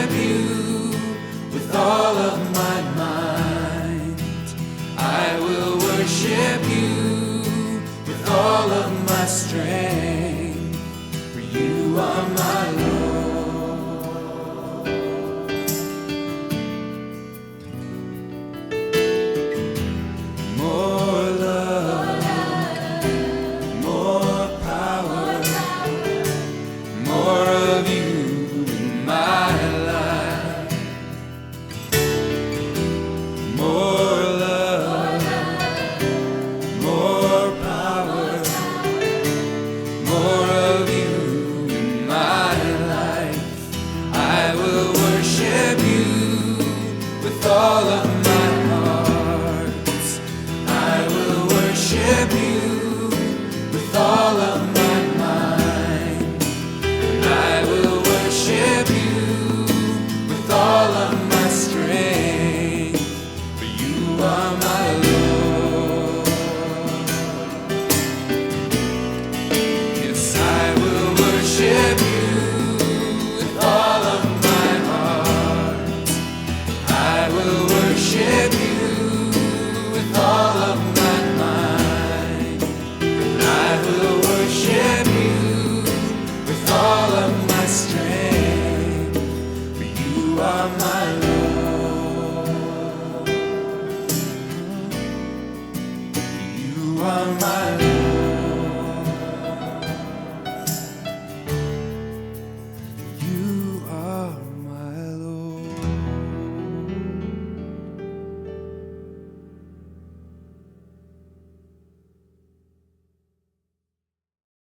worship you with all of my mind. I will worship you with all of my strength, for you are my Lord. More love, more power, more of you in my life. More love, more power, more of you in my life. I will worship you with all of my heart. I will worship you with all of my mind. I will worship you with all of my strength, for you are my Lord. Yes, I will worship you with all of my heart. I will worship you with all of my mind. I will worship you with all of my strength, for you are my Lord. You are my